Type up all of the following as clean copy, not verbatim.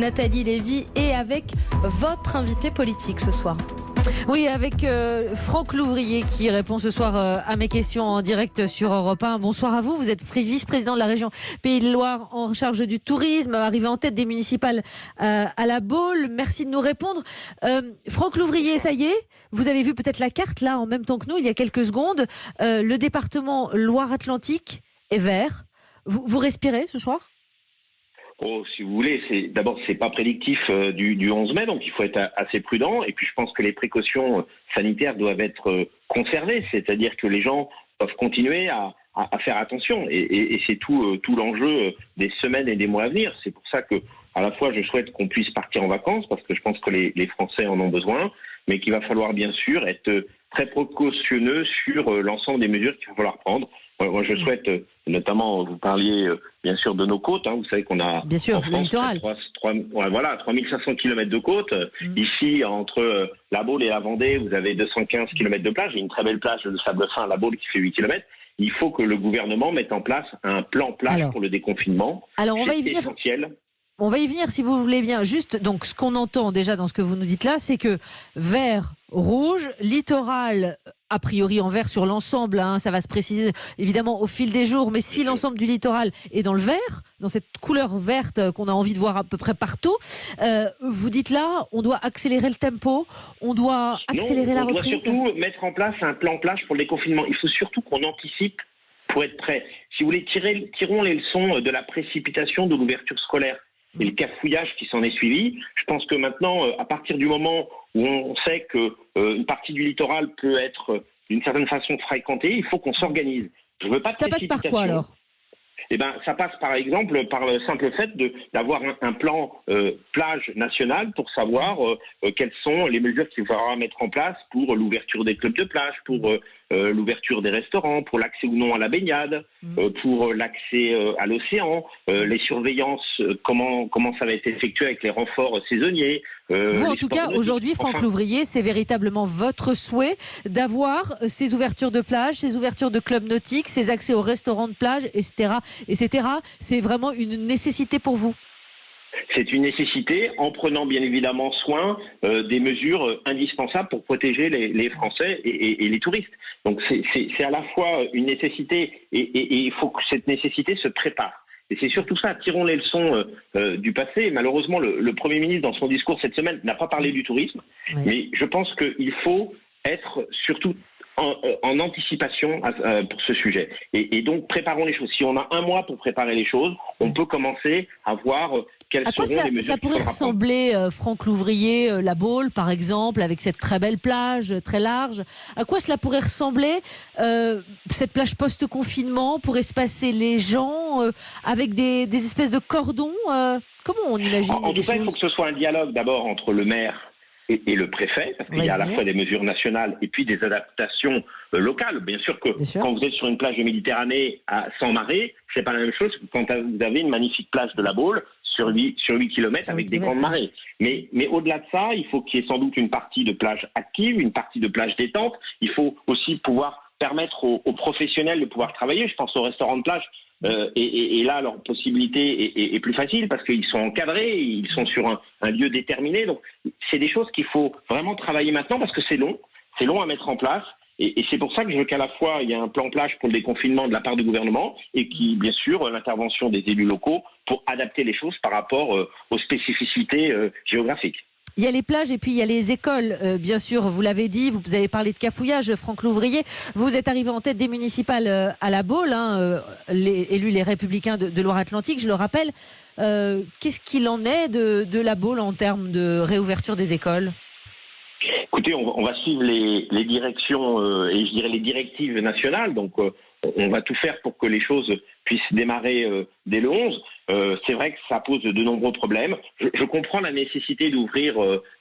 Nathalie Lévy, et avec votre invité politique ce soir. Oui, avec Franck Louvrier qui répond ce soir à mes questions en direct sur Europe 1. Bonsoir à vous, vous êtes vice-président de la région Pays de Loire en charge du tourisme, arrivé en tête des municipales à la Baule. Merci de nous répondre. Franck Louvrier, ça y est, vous avez vu peut-être la carte là en même temps que nous il y a quelques secondes. Le département Loire-Atlantique est vert. Vous respirez ce soir ? Oh, si vous voulez, c'est pas prédictif du 11 mai, donc il faut être assez prudent. Et puis je pense que les précautions sanitaires doivent être conservées, c'est-à-dire que les gens doivent continuer à faire attention. Et c'est tout l'enjeu des semaines et des mois à venir. C'est pour ça que, à la fois, je souhaite qu'on puisse partir en vacances, parce que je pense que les Français en ont besoin, mais qu'il va falloir bien sûr être très précautionneux sur l'ensemble des mesures qu'il va falloir prendre. Moi, je souhaite, notamment, vous parliez bien sûr de nos côtes. Vous savez qu'on a bien sûr, en France, le littoral. 3500 km de côte. Ici, entre la Baule et la Vendée, vous avez 215 km de plage. Il y a une très belle plage de sable fin à la Baule qui fait 8 km. Il faut que le gouvernement mette en place un plan plage pour le déconfinement. Alors, on va y venir. Essentiel. On va y venir si vous voulez bien. Juste, donc, ce qu'on entend déjà dans ce que vous nous dites là, c'est que vert, rouge, littoral, a priori en vert sur l'ensemble, ça va se préciser évidemment au fil des jours, mais si l'ensemble du littoral est dans le vert, dans cette couleur verte qu'on a envie de voir à peu près partout, vous dites là, on doit accélérer le tempo, on doit accélérer la reprise. On doit surtout mettre en place un plan plage pour le déconfinement. Il faut surtout qu'on anticipe pour être prêt. Si vous voulez, tirons les leçons de la précipitation de l'ouverture scolaire et le cafouillage qui s'en est suivi. Je pense que maintenant, à partir du moment où on sait que une partie du littoral peut être d'une certaine façon fréquentée, il faut qu'on s'organise. Je veux pas de précipitation. Ça passe par quoi alors ? Ça passe par exemple par le simple fait d'avoir un plan plage national pour savoir quelles sont les mesures qu'il faudra mettre en place pour l'ouverture des clubs de plage, pour l'ouverture des restaurants, pour l'accès ou non à la baignade, pour l'accès à l'océan, les surveillances, comment ça va être effectué avec les renforts saisonniers. Vous, en tout cas, aujourd'hui, Franck Louvrier, c'est véritablement votre souhait d'avoir ces ouvertures de plage, ces ouvertures de clubs nautiques, ces accès aux restaurants de plage, etc. C'est vraiment une nécessité pour vous ? C'est une nécessité en prenant bien évidemment soin des mesures indispensables pour protéger les Français et les touristes. Donc c'est à la fois une nécessité et il faut que cette nécessité se prépare. Et c'est surtout ça, tirons les leçons du passé. Malheureusement, le Premier ministre, dans son discours cette semaine, n'a pas parlé du tourisme. Oui. Mais je pense qu'il faut être surtout en anticipation pour ce sujet. Et donc, préparons les choses. Si on a un mois pour préparer les choses, on peut commencer à voir quelles seront les mesures. Ça pourrait ressembler, Franck Louvrier, la Baule, par exemple, avec cette très belle plage, très large. À quoi cela pourrait ressembler, cette plage post-confinement, pour espacer les gens, avec des espèces de cordons comment on imagine En tout cas, il faut que ce soit un dialogue d'abord entre le maire et le préfet, parce qu'il y a à la fois des mesures nationales et puis des adaptations locales. Bien sûr que quand vous êtes sur une plage de Méditerranée sans marée, c'est pas la même chose que quand vous avez une magnifique plage de la Baule sur 8 km avec des grandes marées. Mais au-delà de ça, il faut qu'il y ait sans doute une partie de plage active, une partie de plage détente. Il faut aussi pouvoir permettre aux professionnels de pouvoir travailler. Je pense aux restaurants de plage. Et là, leur possibilité est plus facile parce qu'ils sont encadrés, ils sont sur un lieu déterminé. Donc, c'est des choses qu'il faut vraiment travailler maintenant parce que c'est long à mettre en place. Et c'est pour ça que je veux qu'à la fois, il y ait un plan plage pour le déconfinement de la part du gouvernement et bien sûr, l'intervention des élus locaux pour adapter les choses par rapport aux spécificités géographiques. Il y a les plages et puis il y a les écoles, bien sûr, vous l'avez dit, vous avez parlé de cafouillage, Franck Louvrier. Vous êtes arrivé en tête des municipales à la Baule, élus les Républicains de Loire-Atlantique, je le rappelle. Qu'est-ce qu'il en est de la Baule en termes de réouverture des écoles ? Écoutez, on va suivre les directions et je dirais les directives nationales. Donc, on va tout faire pour que les choses puissent démarrer dès le 11. C'est vrai que ça pose de nombreux problèmes. Je comprends la nécessité d'ouvrir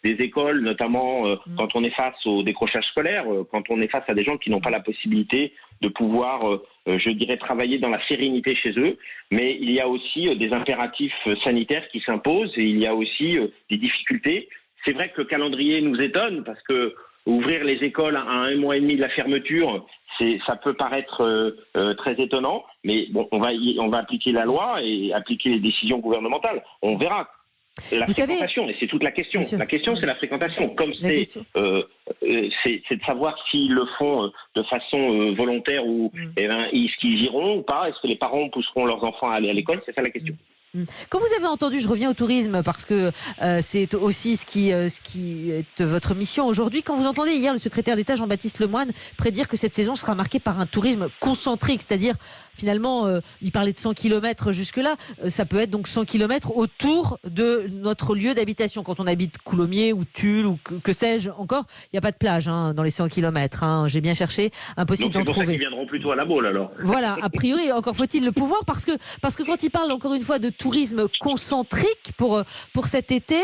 des écoles, notamment quand on est face au décrochage scolaire, quand on est face à des gens qui n'ont pas la possibilité de pouvoir, je dirais, travailler dans la sérénité chez eux. Mais il y a aussi des impératifs sanitaires qui s'imposent et il y a aussi des difficultés. C'est vrai que le calendrier nous étonne parce que ouvrir les écoles à 1 mois et demi de la fermeture, ça peut paraître très étonnant, mais bon, on va appliquer la loi et appliquer les décisions gouvernementales. On verra. La fréquentation, et c'est toute la question. La question, c'est la fréquentation. Comme c'est de savoir s'ils le font de façon volontaire ou est-ce qu'ils iront ou pas. Est-ce que les parents pousseront leurs enfants à aller à l'école? C'est ça la question. Quand vous avez entendu, je reviens au tourisme parce que c'est aussi ce qui est votre mission aujourd'hui. Quand vous entendez hier le secrétaire d'État Jean-Baptiste Lemoyne prédire que cette saison sera marquée par un tourisme concentrique, c'est-à-dire finalement, il parlait de 100 km jusque-là, ça peut être donc 100 km autour de notre lieu d'habitation. Quand on habite Coulommiers ou Tulle ou que sais-je encore, il n'y a pas de plage dans les 100 km. J'ai bien cherché, impossible d'en trouver. C'est pour ça qu'ils viendront plutôt à la Baule alors. Voilà, a priori, encore faut-il le pouvoir parce que quand il parle encore une fois de tourisme concentrique pour cet été,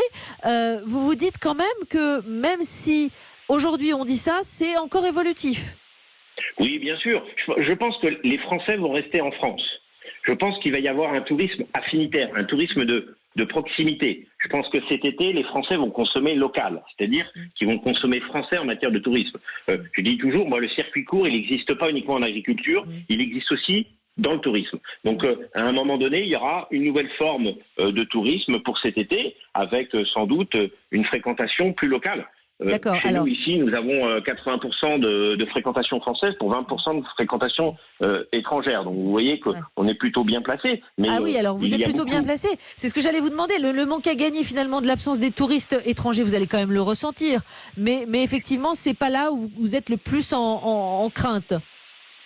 vous vous dites quand même que même si aujourd'hui on dit ça, c'est encore évolutif. Oui, bien sûr. Je pense que les Français vont rester en France. Je pense qu'il va y avoir un tourisme affinitaire, un tourisme de proximité. Je pense que cet été, les Français vont consommer local, c'est-à-dire qu'ils vont consommer français en matière de tourisme. Je dis toujours, le circuit court, il n'existe pas uniquement en agriculture, il existe aussi dans le tourisme. Donc, à un moment donné, il y aura une nouvelle forme de tourisme pour cet été, avec sans doute une fréquentation plus locale. D'accord. Chez nous, ici, nous avons 80% de fréquentation française pour 20% de fréquentation étrangère. Donc, vous voyez qu'on est plutôt bien placé. Mais, oui, alors vous êtes plutôt bien placé. C'est ce que j'allais vous demander. Le manque à gagner, finalement, de l'absence des touristes étrangers, vous allez quand même le ressentir. Mais effectivement, c'est pas là où vous êtes le plus en crainte.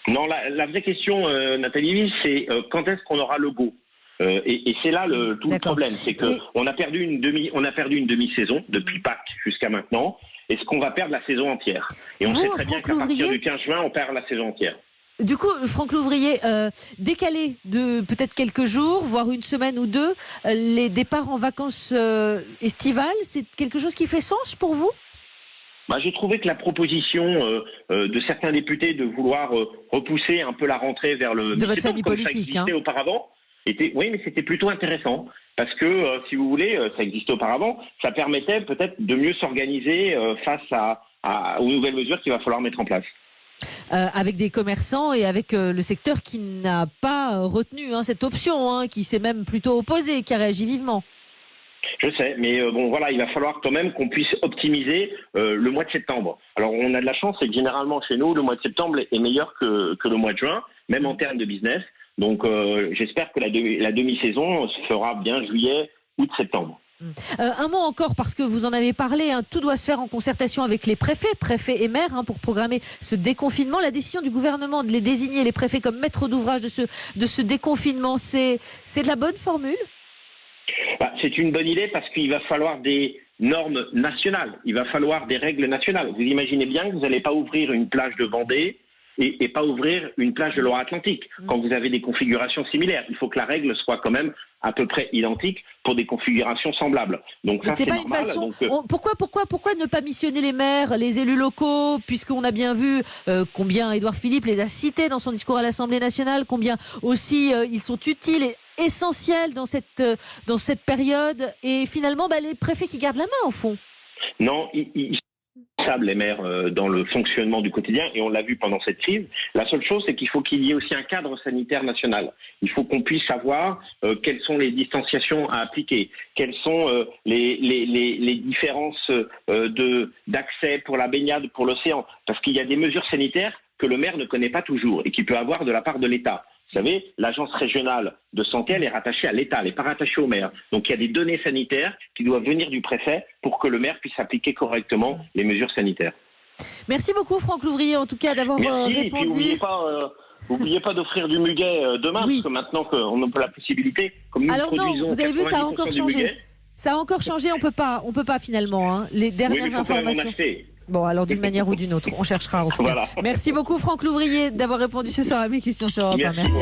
Non, la vraie question, Nathalie, c'est quand est-ce qu'on aura le go? Et c'est là tout le problème, c'est qu'on a perdu une demi-saison depuis Pâques jusqu'à maintenant. Est-ce qu'on va perdre la saison entière? Et on sait très bien qu'à partir du 15 juin, on perd la saison entière. Du coup, Franck Louvrier, décaler de peut-être quelques jours, voire une semaine ou deux, les départs en vacances estivales, c'est quelque chose qui fait sens pour vous? J'ai trouvé que la proposition de certains députés de vouloir repousser un peu la rentrée vers le de votre famille politique, ça existait auparavant, oui, mais c'était plutôt intéressant parce que si vous voulez, ça existait auparavant, ça permettait peut-être de mieux s'organiser face aux nouvelles mesures qu'il va falloir mettre en place. Avec des commerçants et avec le secteur qui n'a pas retenu cette option, qui s'est même plutôt opposé, qui a réagi vivement. Je sais, mais il va falloir quand même qu'on puisse optimiser le mois de septembre. Alors, on a de la chance, c'est que généralement, chez nous, le mois de septembre est meilleur que le mois de juin, même en termes de business. Donc, j'espère que la demi-saison se fera bien juillet, août, septembre. Un mot encore, parce que vous en avez parlé, tout doit se faire en concertation avec les préfets et maires pour programmer ce déconfinement. La décision du gouvernement de les désigner, les préfets, comme maîtres d'ouvrage de ce déconfinement, c'est de la bonne formule ? C'est une bonne idée parce qu'il va falloir des normes nationales, il va falloir des règles nationales. Vous imaginez bien que vous n'allez pas ouvrir une plage de Vendée et pas ouvrir une plage de Loire-Atlantique quand vous avez des configurations similaires. Il faut que la règle soit quand même à peu près identique pour des configurations semblables. Donc ça, c'est pas normal. Une façon. Pourquoi ne pas missionner les maires, les élus locaux, puisqu'on a bien vu combien Édouard Philippe les a cités dans son discours à l'Assemblée nationale, combien aussi ils sont utiles et essentiels dans cette période, et finalement les préfets qui gardent la main au fond. Non, ils les maires dans le fonctionnement du quotidien, et on l'a vu pendant cette crise. La seule chose, c'est qu'il faut qu'il y ait aussi un cadre sanitaire national. Il faut qu'on puisse savoir quelles sont les distanciations à appliquer, quelles sont les différences d'accès pour la baignade, pour l'océan, parce qu'il y a des mesures sanitaires que le maire ne connaît pas toujours et qu'il peut avoir de la part de l'État. Vous savez, l'agence régionale de santé, elle est rattachée à l'État, elle n'est pas rattachée au maire. Donc il y a des données sanitaires qui doivent venir du préfet pour que le maire puisse appliquer correctement les mesures sanitaires. Merci beaucoup Franck Louvrier, en tout cas, d'avoir répondu. Et puis n'oubliez pas d'offrir du muguet demain, parce que maintenant qu'on a la possibilité, comme nous produisons. Vous avez vu, ça a encore changé. Ça a encore changé, on peut pas finalement. Les dernières informations. Bon, alors d'une manière ou d'une autre, on cherchera en tout cas. Merci beaucoup Franck Louvrier d'avoir répondu ce soir à mes questions sur Europe 1. Merci.